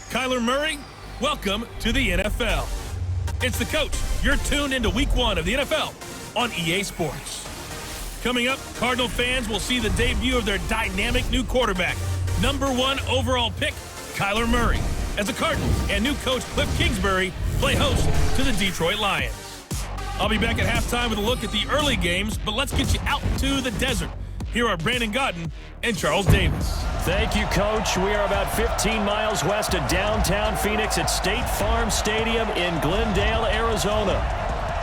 Kyler Murray, welcome to the NFL. It's the coach. You're tuned into Week 1 of the NFL on EA Sports. Coming up, Cardinal fans will see the debut of their dynamic new quarterback, #1 overall pick, Kyler Murray, as the Cardinals and new coach Cliff Kingsbury play host to the Detroit Lions. I'll be back at halftime with a look at the early games, but let's get you out to the desert. Here are Brandon Godden and Charles Davis. Thank you, Coach. We are about 15 miles west of downtown Phoenix at State Farm Stadium in Glendale, Arizona.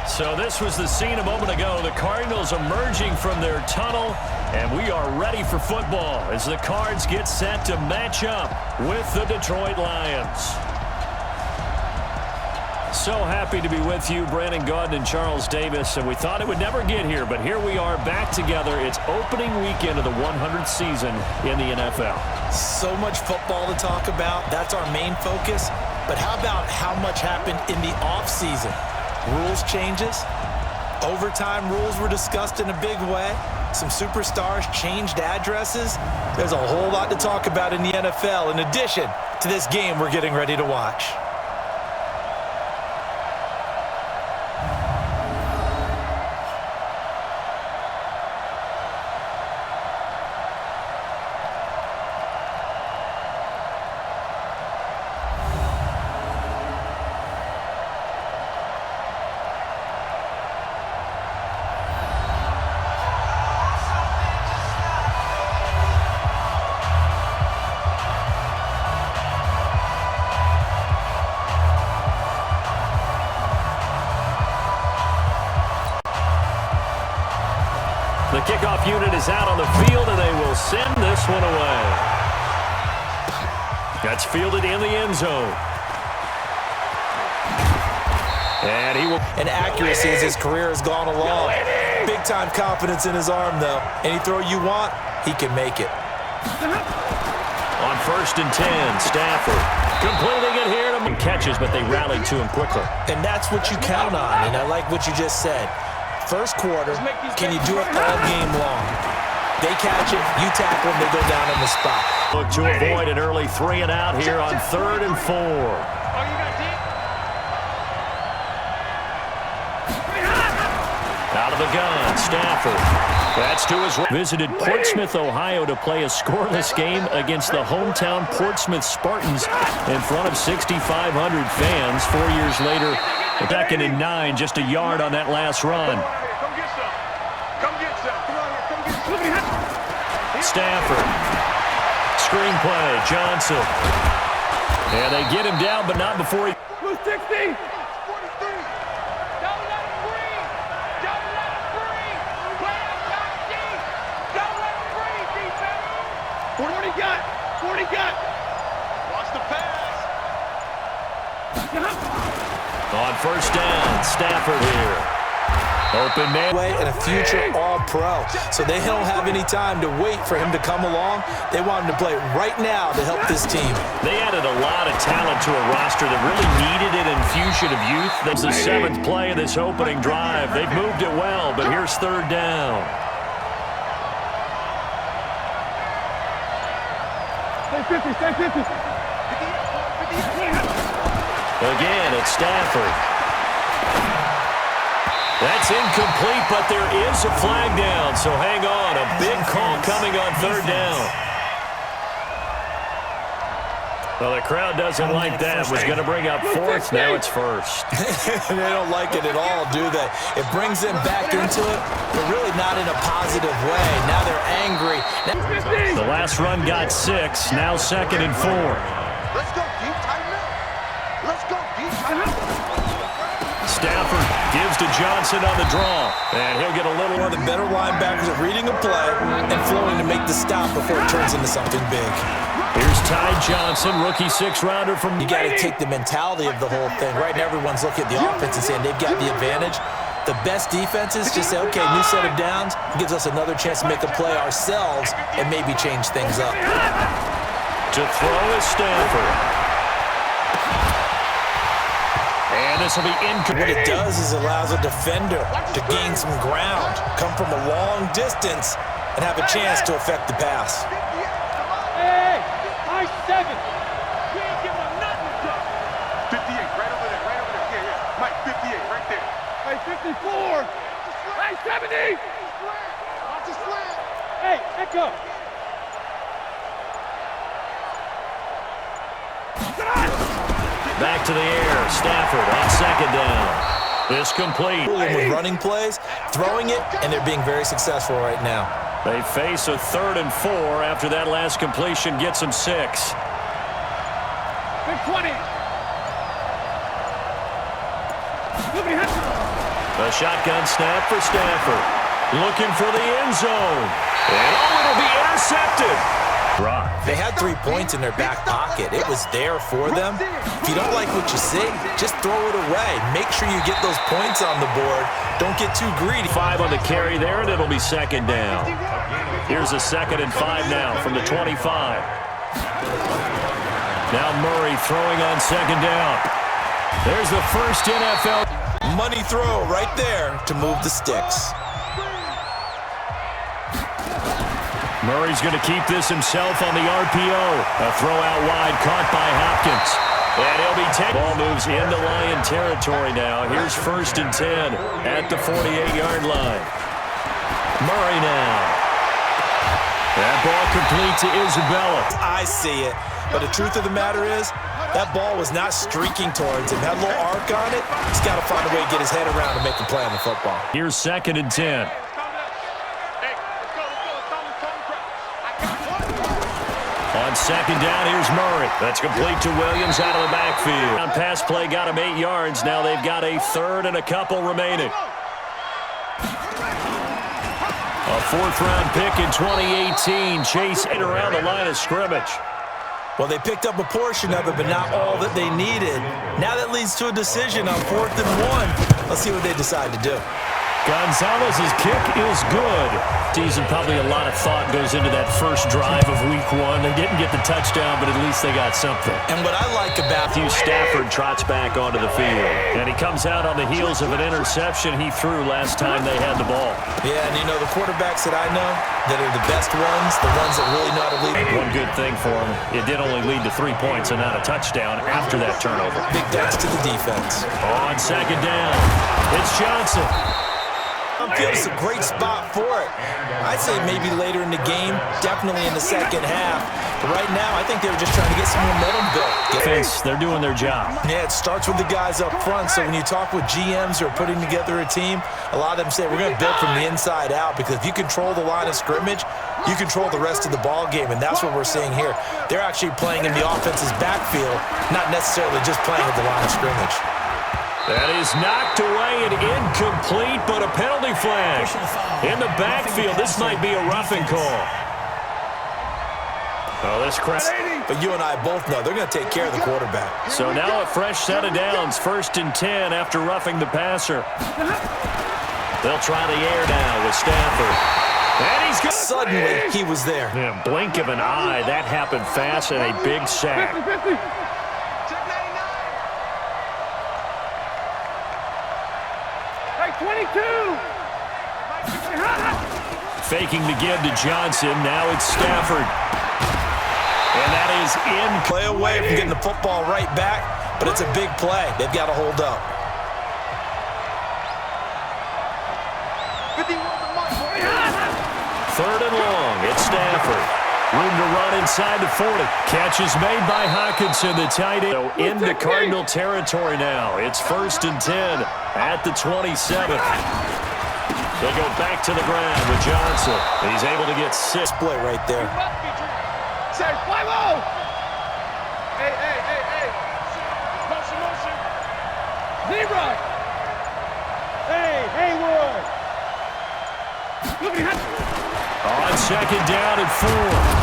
So this was the scene a moment ago. The Cardinals emerging from their tunnel, and we are ready for football as the Cards get set to match up with the Detroit Lions. So happy to be with you, Brandon Godden and Charles Davis, and we thought it would never get here, but here we are back together. It's opening weekend of the 100th season in the NFL. So much football to talk about. That's our main focus. But how about how much happened in the offseason? Rules changes. Overtime rules were discussed in a big way. Some superstars changed addresses. There's a whole lot to talk about in the NFL in addition to this game we're getting ready to watch. The kickoff unit is out on the field, and they will send this one away. That's fielded in the end zone. And he will... And accuracy as his career has gone along. Big-time confidence in his arm, though. Any throw you want, he can make it. On 1st and 10, Stafford completing it here. And catches, but they rallied to him quickly. And that's what you count on, and I like what you just said. First quarter, can you do it all game long? They catch it, you tackle them, they go down on the spot. Look to avoid an early 3 and out here on 3rd and 4. Out of the gun, Stafford. That's to his right. Visited Portsmouth, Ohio to play a scoreless game against the hometown Portsmouth Spartans in front of 6,500 fans. 4 years later, 2nd and 9, just a yard on that last run. Stafford. Screenplay, Johnson. And they get him down, but not before he... 60. What he got? Lost the pass. On 1st down, Stafford here. Open man. And a future all-pro. So they don't have any time to wait for him to come along. They want him to play right now to help this team. They added a lot of talent to a roster that really needed an infusion of youth. That's the 7th play of this opening drive. They've moved it well, but here's 3rd down. Stay 50. Again, it's Stafford. That's incomplete, but there is a flag down, so hang on. A big call coming on 3rd down. Well, the crowd doesn't like that. Was going to bring up 4th. Now it's 1st. They don't like it at all, do they? It brings them back into it, but really not in a positive way. Now they're angry. The last run got 6. Now 2nd and 4. Let's go deep, tighten up. Let's go deep, tighten up. Stafford gives to Johnson on the draw. And he'll get a little... One of the better linebackers at reading a play and flowing to make the stop before it turns into something big. Here's Ty Johnson, rookie 6rounder from... You got to take the mentality of the whole thing. Right now, everyone's looking at the offense and saying they've got the advantage. The best defenses just say, okay, new set of downs. Gives us another chance to make a play ourselves and maybe change things up. To throw is Stafford. And this will be incomplete. What it does is it allows a defender to gain some ground, come from a long distance, and have a chance to affect the pass. Hey, I 7. We ain't giving them nothing. 70. Watch the slant. Hey, echo. Back to the air. Stafford on second down. This complete. With running plays, throwing it, and they're being very successful right now. They face a 3rd and 4 after that last completion gets them 6. Big 20. A shotgun snap for Stafford. Looking for the end zone. And it'll be intercepted. They had 3 points in their back pocket. It was there for them. If you don't like what you see, just throw it away. Make sure you get those points on the board. Don't get too greedy. 5 on the carry there, and it'll be second down. Here's a 2nd and 5 now from the 25. Now Murray throwing on second down. There's the first NFL. Money throw right there to move the sticks. Murray's going to keep this himself on the RPO. A throw out wide caught by Hopkins. And he'll be taken. Ball moves into Lion territory now. Here's 1st and 10 at the 48-yard line. Murray now. That ball complete to Isabella. I see it. But the truth of the matter is, that ball was not streaking towards him. Had a little arc on it. He's got to find a way to get his head around and make a play on the football. Here's 2nd and 10. On second down, here's Murray. That's complete to Williams out of the backfield. On pass play got him 8 yards. Now they've got a 3rd and a couple remaining. A 4th-round pick in 2018. Chase in around the line of scrimmage. Well, they picked up a portion of it, but not all that they needed. Now that leads to a decision on 4th and 1. Let's see what they decide to do. Gonzalez's kick is good. Season, probably a lot of thought goes into that first drive of week 1. They didn't get the touchdown, but at least they got something. And what I like about Matthew Stafford trots back onto the field. And he comes out on the heels of an interception he threw last time they had the ball. Yeah, and you know, the quarterbacks that I know that are the best ones, the ones that really know how to lead. One good thing for him, it did only lead to 3 points and not a touchdown after that turnover. Big thanks to the defense. On second down, it's Johnson. Feels a great spot for it. I'd say maybe later in the game, definitely in the second half. But right now, I think they were just trying to get some momentum built. Defense, they're doing their job. Yeah, it starts with the guys up front. So when you talk with GMs who are putting together a team, a lot of them say we're going to build from the inside out, because if you control the line of scrimmage, you control the rest of the ball game, and that's what we're seeing here. They're actually playing in the offense's backfield, not necessarily just playing at the line of scrimmage. That is knocked away and incomplete, but a penalty flag. In the backfield, this might be a roughing call. Oh, this crap. But you and I both know they're going to take care of the quarterback. So now a fresh set of downs, 1st and 10 after roughing the passer. They'll try the air now with Stafford. And he's got... Suddenly, he was there. In a blink of an eye, that happened fast and a big sack. 22. Faking the give to Johnson. Now it's Stafford. And that is in. Play away from getting the football right back, but it's a big play. They've got to hold up. 3rd and long. It's Stafford. Room to run inside the 40. Catch is made by Hockenson, the tight end. So into Cardinal territory now. It's 1st and 10 at the 27th. They go back to the ground with Johnson. He's able to get 6. Split right there. Say 5-0. Hey. Motion. Zebra. Hey, Haywood. Look at him. On second down and 4.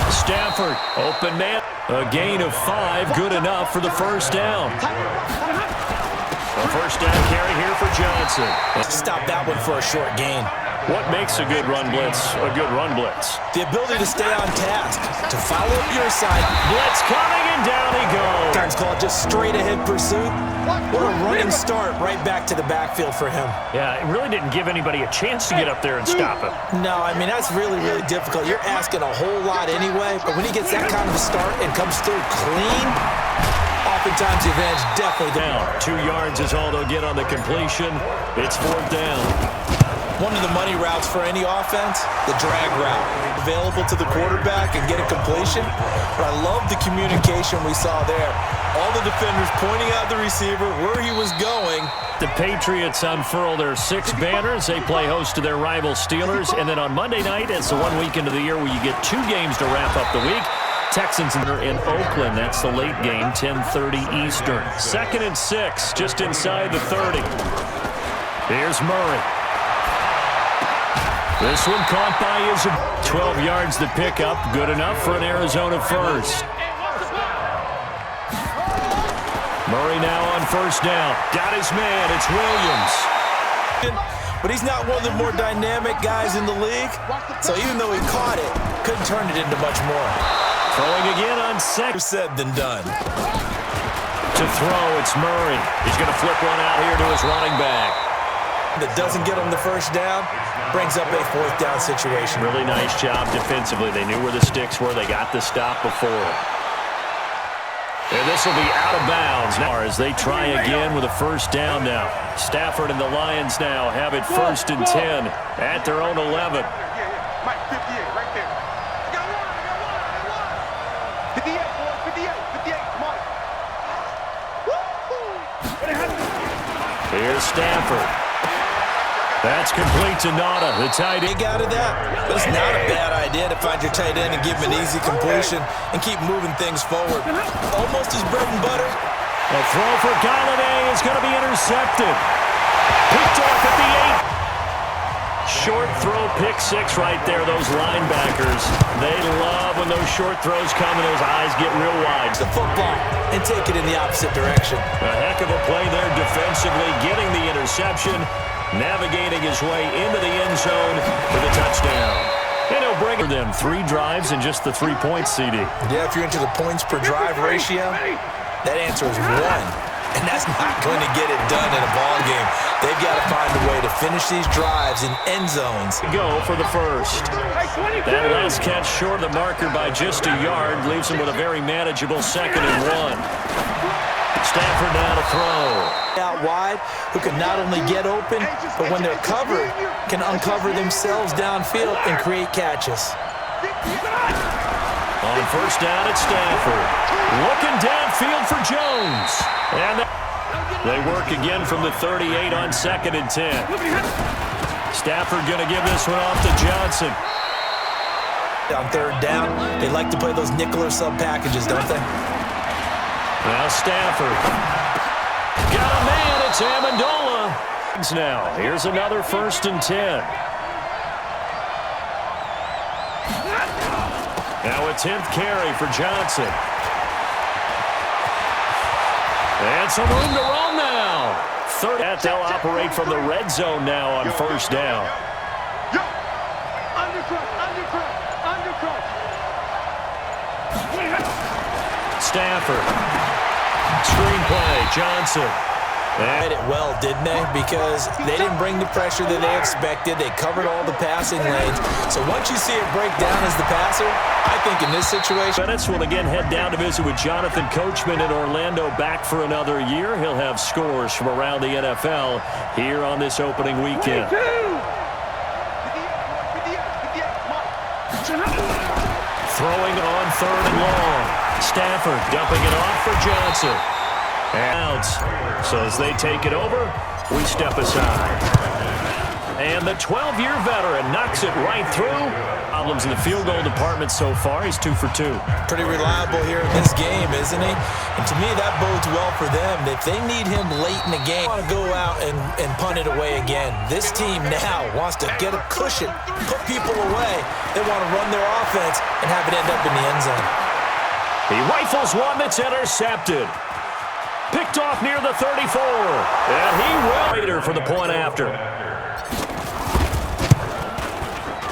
Stafford, open man. A gain of 5, good enough for the first down. A first down carry here for Johnson. Stop that one for a short gain. What makes a good run blitz a good run blitz? The ability to stay on task, to follow up your side. Blitz coming, and down he goes. Sometimes call it just straight ahead pursuit. What a running start right back to the backfield for him. Yeah, it really didn't give anybody a chance to get up there and stop him. No, I mean, that's really, really difficult. You're asking a whole lot anyway, but when he gets that kind of a start and comes through clean, oftentimes the advantage definitely down. 2 yards is all they'll get on the completion. It's 4th down. One of the money routes for any offense, the drag route. Available to the quarterback and get a completion. But I love the communication we saw there. All the defenders pointing out the receiver where he was going. The Patriots unfurl their 6 banners. They play host to their rival Steelers. And then on Monday night, it's the 1 weekend of the year where you get 2 games to wrap up the week. Texans are in Oakland. That's the late game, 10:30 Eastern. 2nd and 6, just inside the 30. Here's Murray. This one caught by his 12 yards to pick up. Good enough for an Arizona first. Murray now on first down. Got his man. It's Williams. But he's not one of the more dynamic guys in the league. So even though he caught it, couldn't turn it into much more. Throwing again on second. Said than done. To throw, it's Murray. He's going to flip one out here to his running back. That doesn't get him the first down, brings up a 4th down situation. Really nice job defensively. They knew where the sticks were. They got the stop before. And this will be out of bounds now as they try again with a first down now. Stafford and the Lions now have it 1st and 10 at their own 11. Mike, 58, right there. I got one. 58, boy, 58, Mike. Here's Stafford. That's complete to Nada, the tight end. Dig out of that. But it's not a bad idea to find your tight end and give him an easy completion and keep moving things forward. Almost his bread and butter. A throw for Galladay is going to be intercepted. Picked off at the 8. Short throw, pick 6 right there. Those linebackers, they love when those short throws come and those eyes get real wide. The football and take it in the opposite direction. A heck of a play there defensively, getting the interception, navigating his way into the end zone for the touchdown. And he'll bring them 3 drives and just the 3 points, CD. Yeah, if you're into the points per drive ratio, that answer is 1. And that's not going to get it done in a ball game. They've got to find a way to finish these drives in end zones. Go for the first. That last catch short of the marker by just a yard leaves him with a very manageable 2nd and 1. Stafford now to throw. Out wide, who can not only get open, but when they're covered, can uncover themselves downfield and create catches. On first down, it's Stafford. Looking downfield for Jones. And they work again from the 38 on 2nd and 10. Stafford going to give this one off to Johnson. On 3rd down, they like to play those nickel or sub packages, don't they? Now Stafford. Got a man, it's Amendola. Now, here's another 1st and 10. Now a 10th carry for Johnson. And some room to roll now. 3rd, they'll operate from the red zone now on first down. Yo, undercut. Stafford. Screenplay, Johnson. They did it well, didn't they? Because they didn't bring the pressure that they expected. They covered all the passing lanes. So once you see it break down as the passer, I think in this situation... Bennett will again head down to visit with Jonathan Coachman in Orlando, back for another year. He'll have scores from around the NFL here on this opening weekend. Throwing on 3rd and long. Stafford dumping it off for Johnson. And so as they take it over, we step aside. And the 12-year veteran knocks it right through. Problems in the field goal department so far. He's 2 for 2. Pretty reliable here in this game, isn't he? And to me, that bodes well for them. If they need him late in the game, they want to go out and punt it away again. This team now wants to get a cushion, put people away. They want to run their offense and have it end up in the end zone. He rifles one that's intercepted. Picked off near the 34. And he will later for the point after.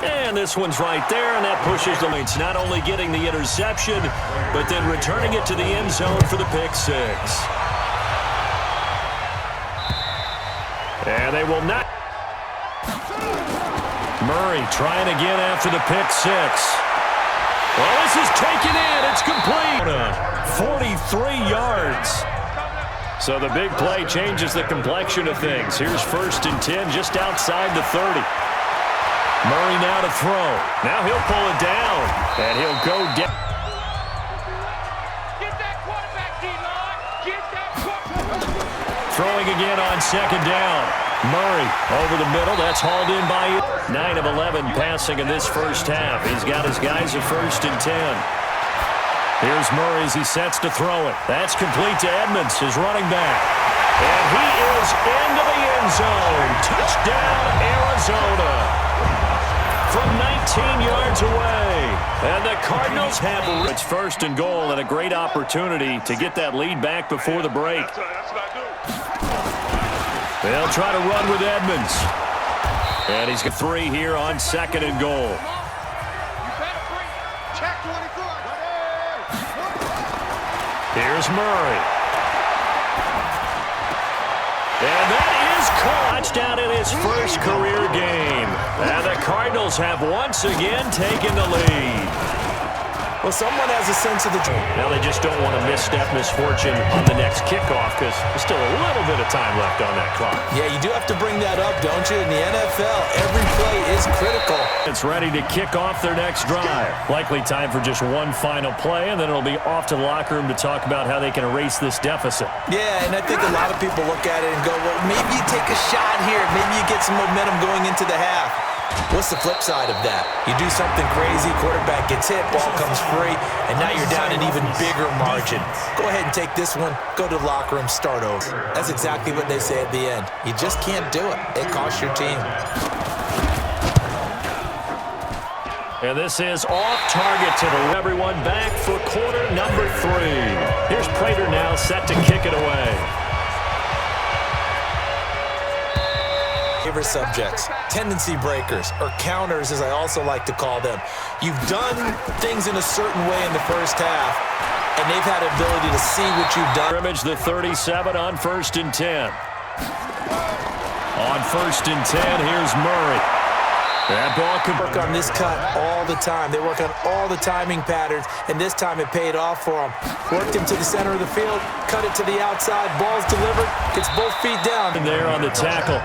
And this one's right there, and that pushes the lanes. Not only getting the interception, but then returning it to the end zone for the pick 6. And they will not. Murray trying again after the pick 6. Well, this is taken in. It's complete. 43 yards. So the big play changes the complexion of things. Here's 1st and 10 just outside the 30. Murray now to throw. Now he'll pull it down, and he'll go down. Get that quarterback, D-line. Get that quarterback. Throwing again on 2nd down. Murray over the middle. That's hauled in by 9 of 11 passing in this first half. He's got his guys at 1st and 10. Here's Murray as he sets to throw it. That's complete to Edmonds, his running back. And he is into the end zone. Touchdown, Arizona. From 19 yards away. And the Cardinals have it's 1st and goal and a great opportunity to get that lead back before the break. That's what I do. They'll try to run with Edmonds. And he's got 3 here on 2nd and goal. You better bring check 24. Here's Murray. And that is caught. Touchdown in his first career game. And the Cardinals have once again taken the lead. Well, someone has a sense of the dream. Now they just don't want to misstep misfortune on the next kickoff because there's still a little bit of time left on that clock. Yeah, you do have to bring that up, don't you? In the NFL, every play is critical. It's ready to kick off their next drive. Likely time for just one final play, and then it'll be off to the locker room to talk about how they can erase this deficit. Yeah, and I think a lot of people look at it and go, well, maybe you take a shot here. Maybe you get some momentum going into the half. What's the flip side of that? You do something crazy, quarterback gets hit, ball comes free, and now you're down an even bigger margin. Go ahead and take this one, go to the locker room, start over. That's exactly what they say at the end. You just can't do it. It costs your team. And this is off target to the everyone back for quarter number 3. Here's Prater now set to kick it away. Favorite subjects, tendency breakers, or counters as I also like to call them. You've done things in a certain way in the first half, and they've had the ability to see what you've done. Scrimmage the 37 on 1st and 10. On 1st and 10, here's Murray. That ball could Work on this cut all the time. They work on all the timing patterns, and this time it paid off for them. Worked him to the center of the field, cut it to the outside, ball's delivered, gets both feet down. in there on the tackle.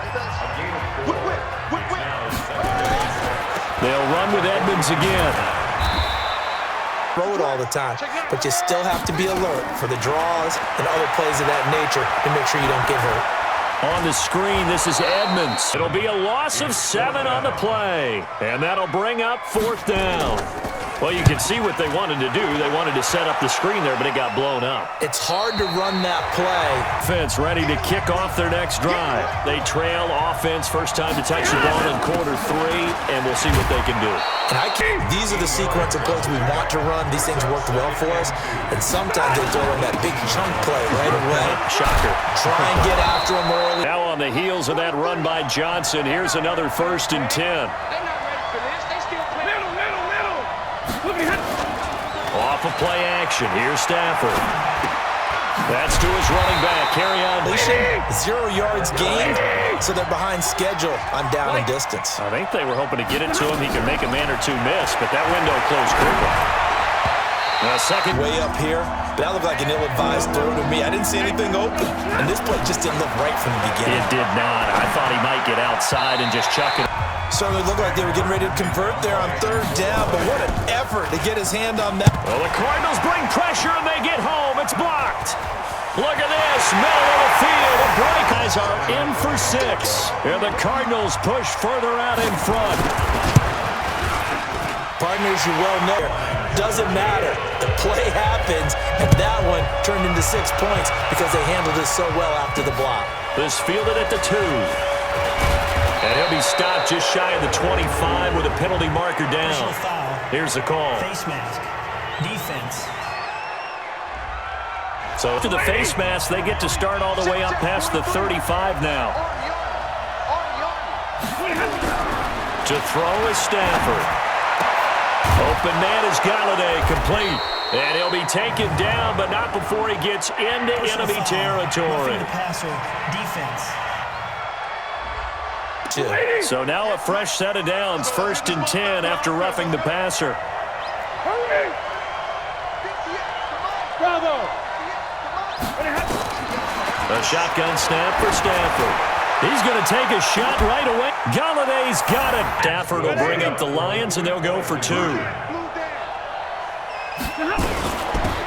They'll run with Edmonds again. Throw it all the time, but you still have to be alert for the draws and other plays of that nature to make sure you don't get hurt. On the screen, this is Edmonds. It'll be a loss of 7 on the play, and that'll bring up 4th down. Well, you can see what they wanted to do. They wanted to set up the screen there, but it got blown up. It's hard to run that play. Offense ready to kick off their next drive. They trail offense, first time to touch the ball in quarter 3, and we'll see what they can do. And these are the sequence of plays we want to run. These things worked well for us, and sometimes they throw in that big chunk play right away. Shocker. Try and get after them early. Now on the heels of that run by Johnson, here's another 1st and 10. They're not ready for this. They still play. Middle. Look at him. Off of play action, here's Stafford. That's to his running back. Carry on. 0 yards gained, so they're behind schedule on down and distance. I think they were hoping to get it to him. He could make a man or two miss, but that window closed quickly. Second. Way up here, but that looked like an ill-advised throw to me. I didn't see anything open, and this play just didn't look right from the beginning. It did not. I thought he might get outside and just chuck it. Certainly looked like they were getting ready to convert there on 3rd down, but what an effort to get his hand on that. Well, the Cardinals bring pressure, and they get home. It's blocked. Look at this, middle of the field. The break guys are in for 6. And the Cardinals push further out in front. Partners, you well know, doesn't matter. The play happens, and that one turned into 6 points because they handled it so well after the block. This fielded at the 2. And he'll be stopped just shy of the 25 with a penalty marker down. Here's the call. Face mask. Defense. So after the face mask, they get to start all the way up past the 35 now. To throw is Stafford. Open man is Galladay, complete. And he'll be taken down, but not before he gets into enemy territory. The passer. Defense. So now a fresh set of downs, 1st and 10 after roughing the passer. A shotgun snap for Stafford. He's going to take a shot right away. Galladay's got it. Stafford will bring up the Lions, and they'll go for 2.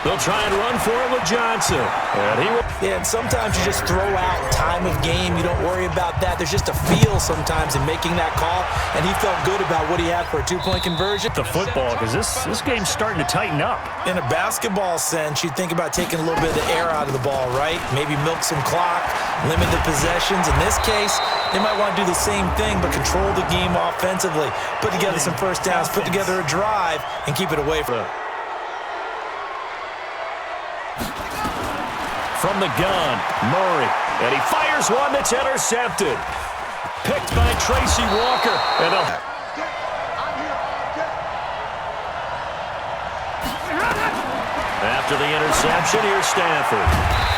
They'll try and run for it with Johnson. And he will. Yeah, and sometimes you just throw out time of game. You don't worry about that. There's just a feel sometimes in making that call, and he felt good about what he had for a 2-point conversion. The football, because this game's starting to tighten up. In a basketball sense, you think about taking a little bit of the air out of the ball, right? Maybe milk some clock, limit the possessions. In this case, they might want to do the same thing, but control the game offensively. Put together some first downs, put together a drive, and keep it away from it. From the gun, Murray, and he fires one that's intercepted. Picked by Tracy Walker. And after the interception, here's Stafford.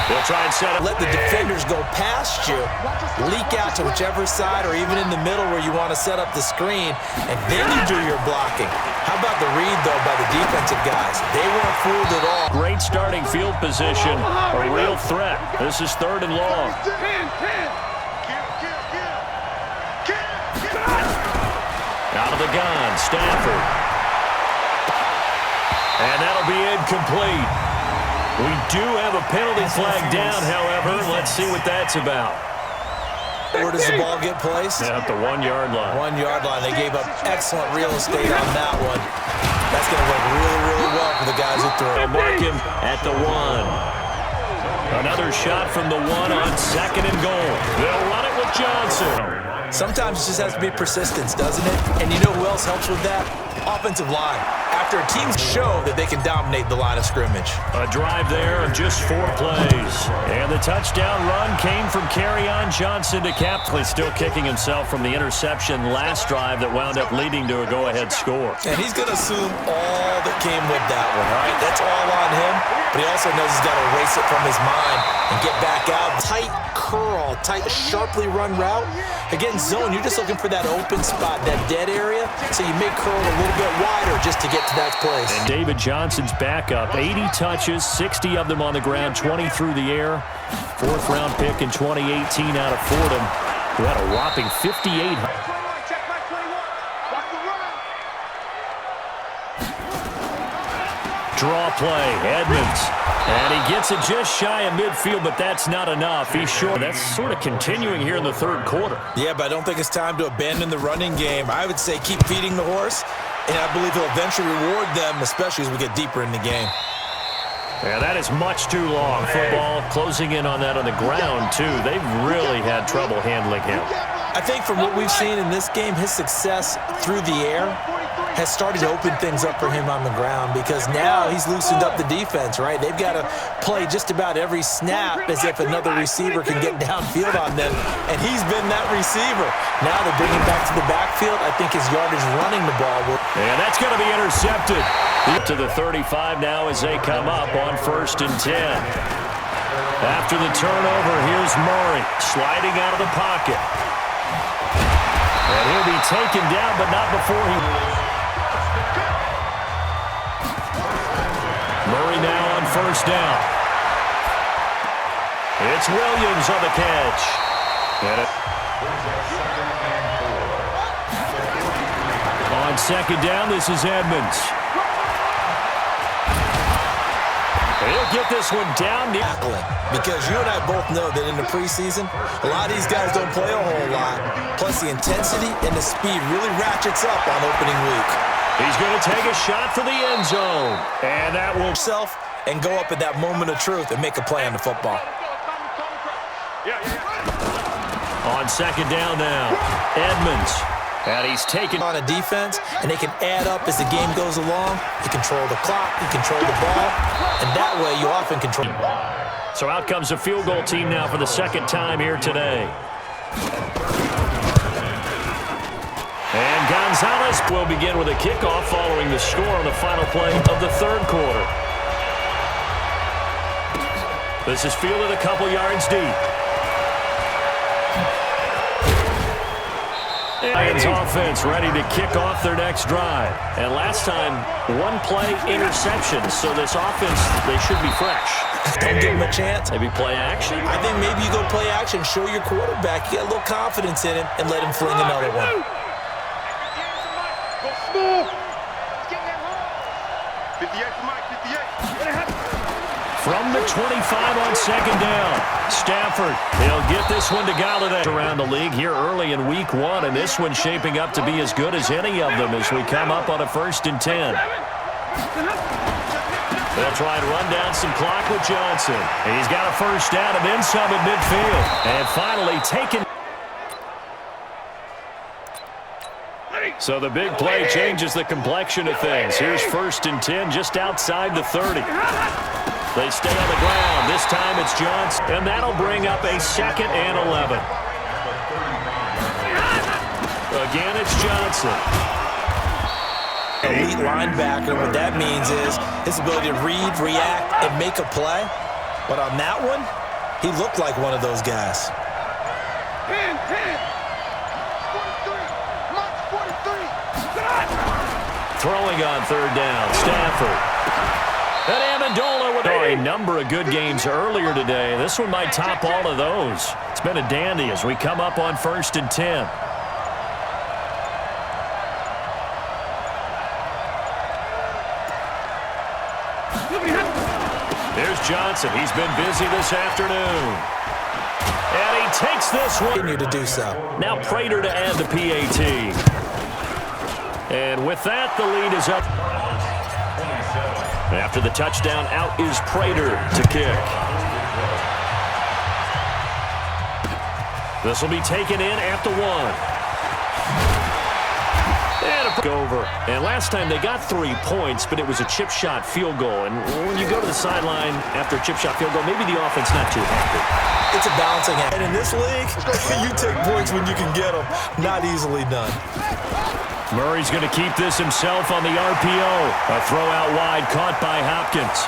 They'll try and set up. Let the defenders go past you, leak out to whichever side or even in the middle where you want to set up the screen, and then you do your blocking. How about the read, though, by the defensive guys? They weren't fooled at all. Great starting field position, a real threat. This is 3rd and long. Out of the gun, Stafford. And that'll be incomplete. We do have a penalty flag down, however. Let's see what that's about. Where does the ball get placed? Yeah, at the 1-yard line. 1-yard line. They gave up excellent real estate on that one. That's going to work really, really well for the guys who throw. They'll mark him at the 1. Another shot from the 1 on 2nd and goal. They'll run it with Johnson. Sometimes it just has to be persistence, doesn't it? And you know who else helps with that? Offensive line. After teams show that they can dominate the line of scrimmage. A drive there of just 4 plays. And the touchdown run came from Kerryon Johnson to Captley, still kicking himself from the interception last drive that wound up leading to a go-ahead score. And he's going to assume all that came with that one, all right? That's all on him, but he also knows he's got to erase it from his mind and get back out. Tight curl, tight, sharply run route. Again, zone, you're just looking for that open spot, that dead area, so you may curl a little bit wider just to get to that place. And David Johnson's backup, 80 touches, 60 of them on the ground, 20 through the air. 4th-round pick in 2018 out of Fordham, who had a whopping 58. Draw play, Edmonds. And he gets it just shy of midfield, but that's not enough. He's short. That's sort of continuing here in the 3rd quarter. Yeah, but I don't think it's time to abandon the running game. I would say keep feeding the horse, and I believe he'll eventually reward them, especially as we get deeper in the game. Yeah, that is much too long. Football closing in on that on the ground, too. They've really had trouble handling him. I think from what we've seen in this game, his success through the air has started to open things up for him on the ground, because now he's loosened up the defense, right? They've got to play just about every snap as if another receiver can get downfield on them, and he's been that receiver. Now they bring him back to the backfield. I think his yardage running the ball will. And that's going to be intercepted. To the 35 now as they come up on 1st and 10. After the turnover, here's Murray sliding out of the pocket. And he'll be taken down, but not before he... Murray now on 1st down. It's Williams on the catch. On 2nd down, this is Edmonds. He'll get this one down. Because you and I both know that in the preseason, a lot of these guys don't play a whole lot. Plus, the intensity and the speed really ratchets up on opening week. He's going to take a shot for the end zone. And that will... And go up at that moment of truth and make a play on the football. On 2nd down now, Edmonds. And he's taken on a defense, and they can add up as the game goes along. You control the clock, you control the ball, and that way you often control. So out comes a field goal team now for the 2nd time here today. And Gonzalez will begin with a kickoff following the score on the final play of the 3rd quarter. This is fielded a couple yards deep. Lions offense ready to kick off their next drive. And last time, 1 play interception. So this offense, they should be fresh. Don't give him a chance. Maybe play action? I think maybe you go play action, show your quarterback, you get a little confidence in him, and let him fling another one. Go smooth. Get that home. 58 for Mike, 58. From the 25 on second down. Stafford, he'll get this one to Galladay. Around the league here early in week 1, and this one's shaping up to be as good as any of them as we come up on a 1st and 10. They'll try and run down some clock with Johnson. He's got a first down and then some at midfield. And finally taken. So the big play changes the complexion of things. Here's 1st and 10 just outside the 30. They stay on the ground. This time it's Johnson. And that'll bring up a 2nd and 11. Again, it's Johnson. Elite linebacker, what that means is his ability to read, react, and make a play. But on that one, he looked like one of those guys. 43. Throwing on 3rd down, Stafford. And Amendola with a number of good games earlier today. This one might top all of those. It's been a dandy as we come up on 1st and 10. There's Johnson. He's been busy this afternoon. And he takes this one. Continue to do so. Now Prater to add the PAT. And with that, the lead is up. After the touchdown, out is Prater to kick. This will be taken in at the 1. And a over. And last time they got 3 points, but it was a chip shot field goal. And when you go to the sideline after a chip shot field goal, maybe the offense not too happy. It's a balancing act. And in this league, you take points when you can get them. Not easily done. Murray's going to keep this himself on the RPO. A throw out wide caught by Hopkins.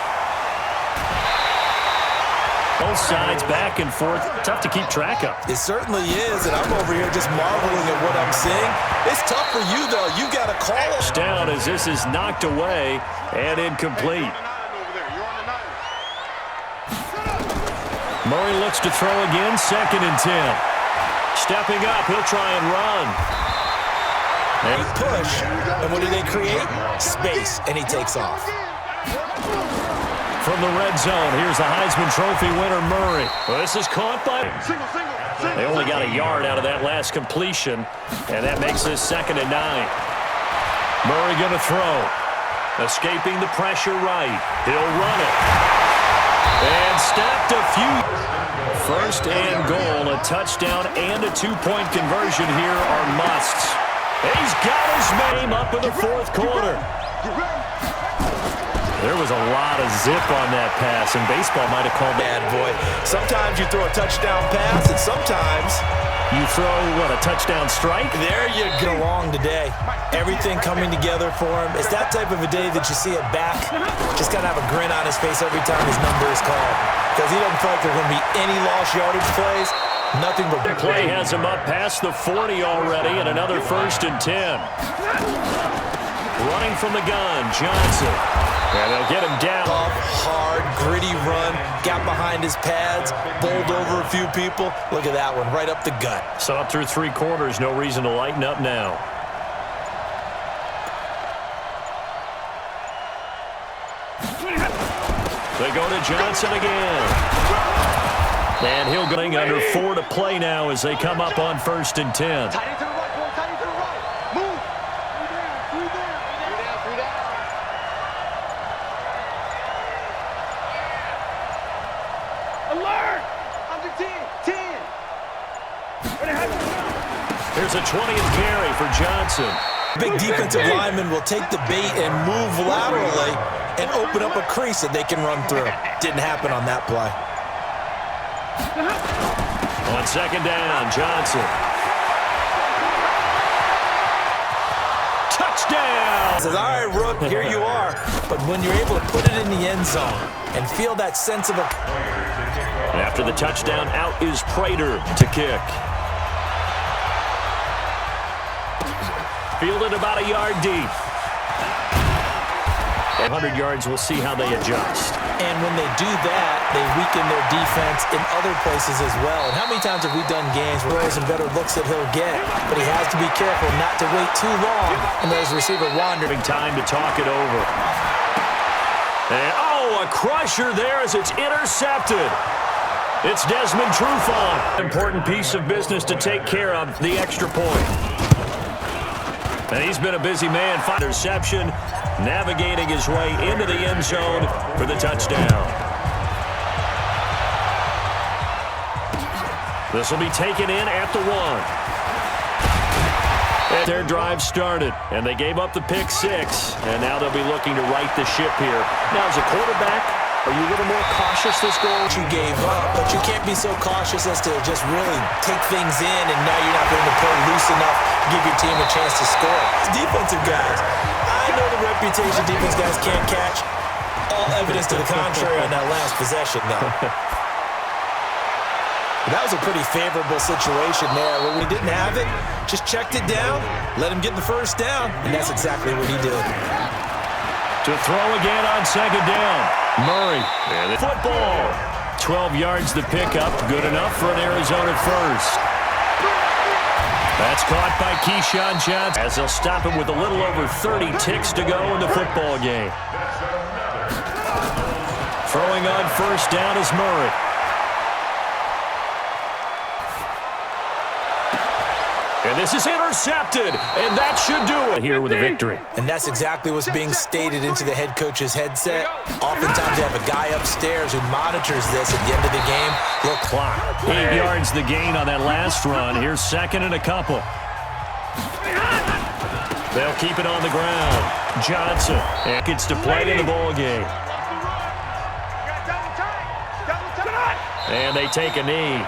Both sides back and forth. Tough to keep track of. It certainly is, and I'm over here just marveling at what I'm seeing. It's tough for you, though. You got to call it. Down as this is knocked away and incomplete. Murray looks to throw again, 2nd and 10. Stepping up, he'll try and run. They push, and what do they create? Space, and he takes off. From the red zone, here's the Heisman Trophy winner, Murray. Well, this is caught by... They only got a yard out of that last completion, and that makes this 2nd and 9. Murray going to throw. Escaping the pressure right. He'll run it. And stacked a few. 1st and goal, a touchdown and a 2-point conversion here are musts. He's got his name up in the 4th quarter. There was a lot of zip on that pass, and baseball might have called bad boy. Sometimes you throw a touchdown pass, and sometimes you throw, what, a touchdown strike? There you go. Long today. Everything coming together for him. It's that type of a day that you see a back just got to have a grin on his face every time his number is called, because he doesn't feel like there's going to be any lost yardage plays. Nothing but the play has him up past the 40 already, and another 1st and 10. Running from the gun, Johnson. And they'll get him down. Tough, hard, gritty run. Got behind his pads. Bowled over a few people. Look at that one, right up the gut. So up through 3 quarters, no reason to lighten up now. They go to Johnson again. And he'll go under 4 to play now as they come up on 1st and 10. Tight into the right, boy. Tight into the right. Move. 3 down. Alert. Under 10. Here's a 20th carry for Johnson. Big defensive lineman will take the bait and move laterally and open up a crease that they can run through. Didn't happen on that play. On 2nd down, Johnson. Touchdown! Says, all right, Rook, here you are. But when you're able to put it in the end zone and feel that sense of a... After the touchdown, out is Prater to kick. Fielded about a yard deep. 100 yards, we'll see how they adjust. And when they do that, they weaken their defense in other places as well. And how many times have we done games where there's some better looks that he'll get, but he has to be careful not to wait too long and let his receiver wander. Time to talk it over. And, oh, a crusher there as it's intercepted. It's Desmond Trufant. Important piece of business to take care of, the extra point. And he's been a busy man. Interception, navigating his way into the end zone for the touchdown. This will be taken in at the 1. And their drive started, and they gave up the pick 6, and now they'll be looking to right the ship here. Now, as a quarterback, are you a little more cautious this goal? You gave up, but you can't be so cautious as to just really take things in, and now you're not going to play loose enough to give your team a chance to score. It's defensive guys. I know the reputation defense guys can't catch. All evidence to the contrary on that last possession, though. That was a pretty favorable situation there. When we didn't have it, just checked it down, let him get the first down, and that's exactly what he did. To throw again on second down. Murray. And football. 12 yards to pick up. Good enough for an Arizona first. That's caught by Keyshawn Johnson as they'll stop him with a little over 30 ticks to go in the football game. Throwing on first down is Murray. And this is intercepted, and that should do it here with a victory. And that's exactly what's being stated into the head coach's headset. Oftentimes they have a guy upstairs who monitors this at the end of the game. Look, clock. 8 yards the gain on that last run. Here's second and a couple. They'll keep it on the ground. Johnson gets to play in the ball game. And they take a knee.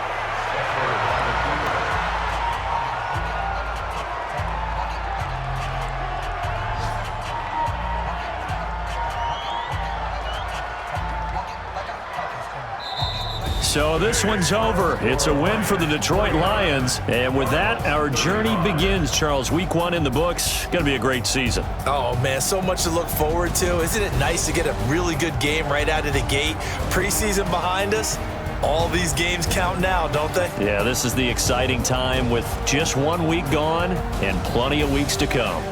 So this one's over. It's a win for the Detroit Lions. And with that, our journey begins, Charles. Week 1 in the books. Going to be a great season. Oh, man, so much to look forward to. Isn't it nice to get a really good game right out of the gate? Preseason behind us. All these games count now, don't they? Yeah, this is the exciting time with just 1 week gone and plenty of weeks to come.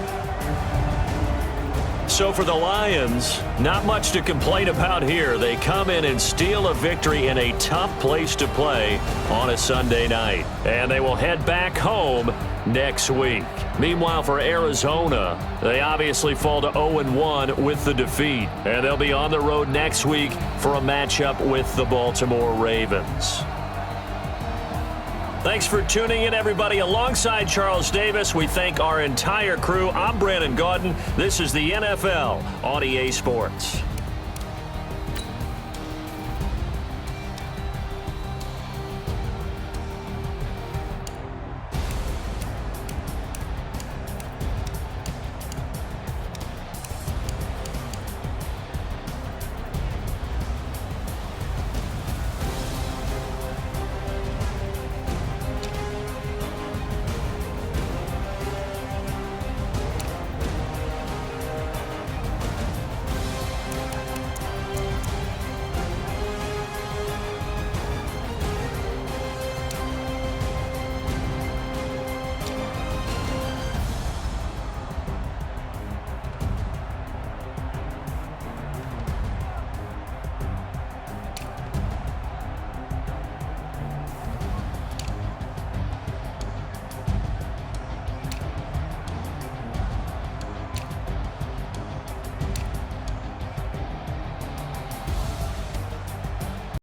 So for the Lions, not much to complain about here. They come in and steal a victory in a tough place to play on a Sunday night. And they will head back home next week. Meanwhile, for Arizona, they obviously fall to 0-1 with the defeat. And they'll be on the road next week for a matchup with the Baltimore Ravens. Thanks for tuning in, everybody. Alongside Charles Davis, we thank our entire crew. I'm Brandon Gaudin. This is the NFL on EA Sports.